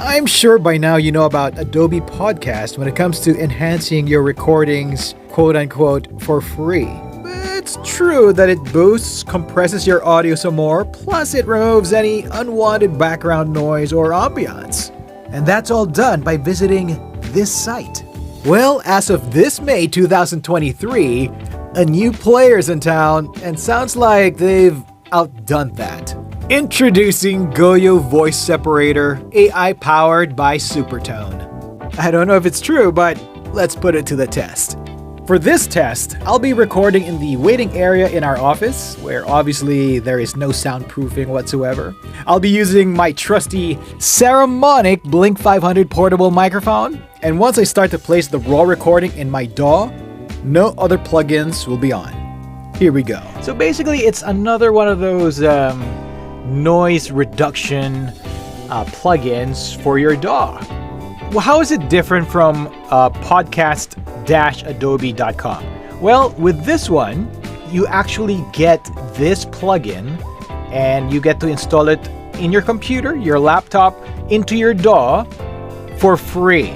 I'm sure by now you know about Adobe Podcast when it comes to enhancing your recordings, quote unquote, for free. It's true that it boosts, compresses your audio some more, plus it removes any unwanted background noise or ambiance. And that's all done by visiting this site. Well, as of this May 2023, a new player's in town, and sounds like they've outdone that. Introducing Goyo Voice Separator, AI powered by Supertone. I don't know if it's true, but let's put it to the test. For this test, I'll be recording in the waiting area in our office, where obviously there is no soundproofing whatsoever. I'll be using my trusty Saramonic Blink 500 portable microphone, and once I start to place the raw recording in my DAW, no other plugins will be on. Here we go. So basically, it's another one of those noise reduction plugins for your DAW. Well, how is it different from podcast-adobe.com? Well, with this one, you actually get this plugin and you get to install it in your computer, your laptop, into your DAW for free.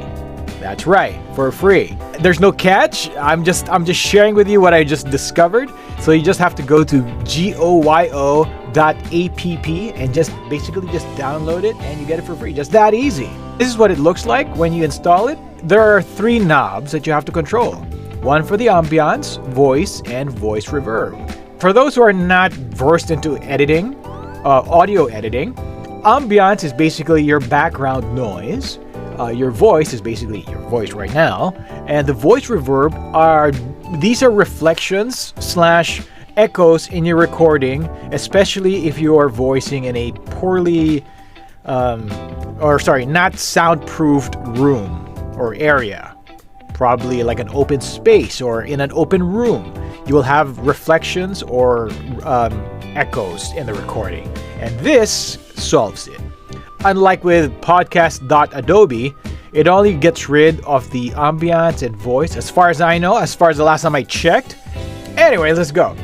That's right, for free. There's no catch. I'm just sharing with you what I just discovered. So you just have to go to goyo.app and just download it and you get it for free. Just that easy. This is what it looks like when you install it. There are 3 knobs that you have to control. One for the ambiance, voice, and voice reverb. For those who are not versed into editing, audio editing, ambiance is basically your background noise. Your voice is basically your voice right now, and the voice reverb are reflections / echoes in your recording, especially if you are voicing in a poorly not soundproofed room or area, probably like an open space or in an open room. You will have reflections or echoes in the recording, and this solves it. Unlike with podcast.adobe, it only gets rid of the ambiance and voice, as far as I know, as far as the last time I checked. Anyway, let's go.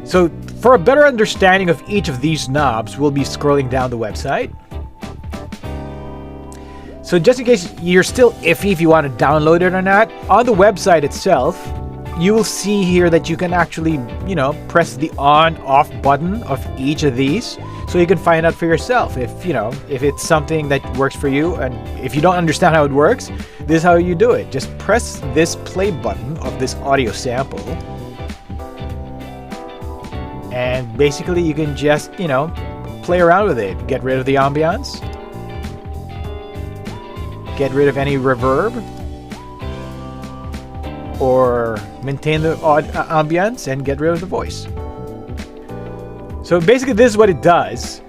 So for a better understanding of each of these knobs, we'll be scrolling down the website. So just in case you're still iffy if you want to download it or not, on the website itself, you will see here that you can actually, press the on/off button of each of these, so you can find out for yourself if it's something that works for you. And if you don't understand how it works, this is how you do it. Just press this play button of this audio sample, and basically you can just, play around with it. Get rid of the ambiance, get rid of any reverb, or maintain the ambience and get rid of the voice. So basically this is what it does.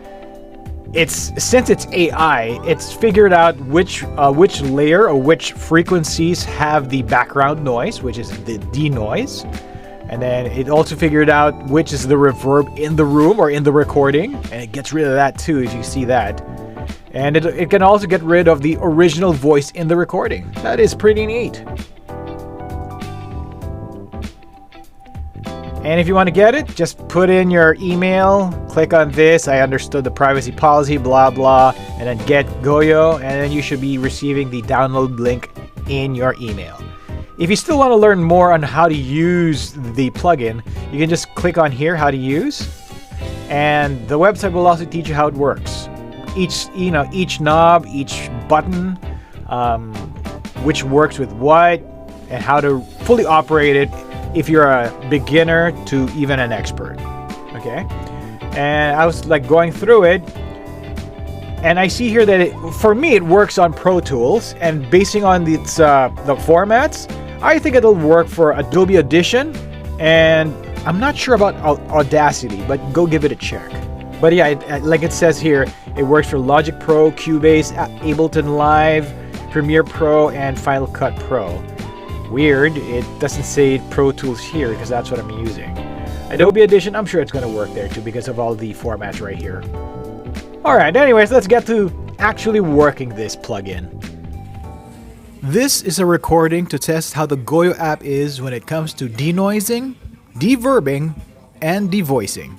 Since it's AI, it's figured out which layer or which frequencies have the background noise, which is the denoise. And then it also figured out which is the reverb in the room or in the recording, and it gets rid of that too, if you see that. And it can also get rid of the original voice in the recording. That is pretty neat. And if you want to get it, just put in your email, click on this, I understood the privacy policy, blah, blah, and then get Goyo, and then you should be receiving the download link in your email. If you still want to learn more on how to use the plugin, you can just click on here, how to use, and the website will also teach you how it works. Each knob, each button, which works with what, and how to fully operate it if you're a beginner to even an expert. Okay, and I was going through it, and I see here that for me it works on Pro Tools, and basing on the formats, I think it'll work for Adobe Audition, and I'm not sure about Audacity, but go give it a check. But yeah, like it says here, it works for Logic Pro, Cubase, Ableton Live, Premiere Pro, and Final Cut Pro. Weird, it doesn't say Pro Tools here because that's what I'm using. Adobe Audition, I'm sure it's going to work there too because of all the formats right here. Alright, anyways, let's get to actually working this plugin. This is a recording to test how the Goyo app is when it comes to denoising, deverbing, and devoicing.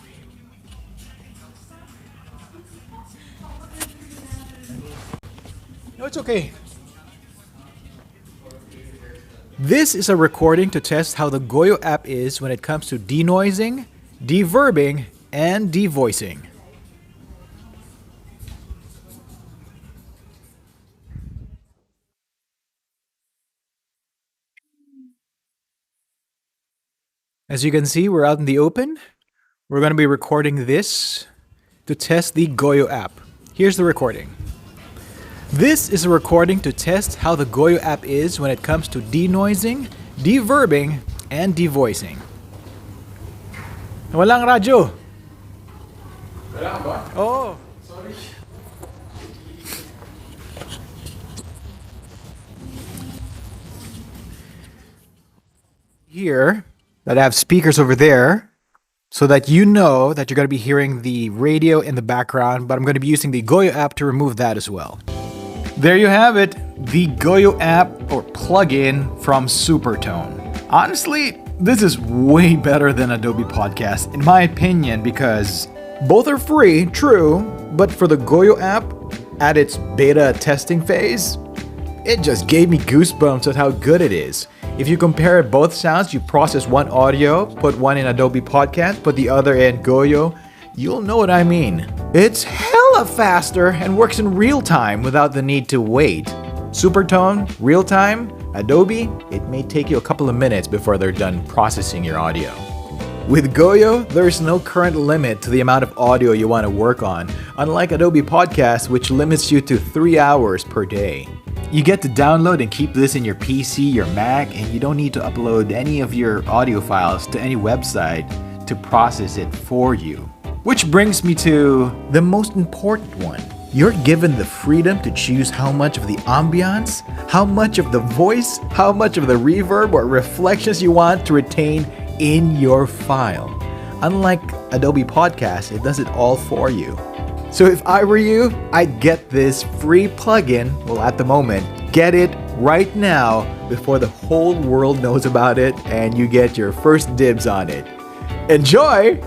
No, it's okay. This is a recording to test how the Goyo app is when it comes to denoising, de-verbing, and de-voicing. As you can see, we're out in the open. We're going to be recording this to test the Goyo app. Here's the recording. This is a recording to test how the Goyo app is when it comes to denoising, de-verbing, and de-voicing. Walang radyo. Wala ka ba? Oh. Sorry. Here, that I have speakers over there, so that you know that you're going to be hearing the radio in the background, but I'm going to be using the Goyo app to remove that as well. There you have it, the Goyo app or plugin from Supertone. Honestly, this is way better than Adobe Podcast, in my opinion, because both are free, true, but for the Goyo app, at its beta testing phase, it just gave me goosebumps at how good it is. If you compare both sounds, you process one audio, put one in Adobe Podcast, put the other in Goyo, you'll know what I mean. It's hella faster and works in real time without the need to wait. Supertone, real time, Adobe, it may take you a couple of minutes before they're done processing your audio. With Goyo, there's no current limit to the amount of audio you want to work on, unlike Adobe Podcast, which limits you to 3 hours per day. You get to download and keep this in your PC, your Mac, and you don't need to upload any of your audio files to any website to process it for you. Which brings me to the most important one. You're given the freedom to choose how much of the ambiance, how much of the voice, how much of the reverb or reflections you want to retain in your file. Unlike Adobe Podcast, it does it all for you. So if I were you, I'd get this free plugin, well at the moment, get it right now before the whole world knows about it and you get your first dibs on it. Enjoy!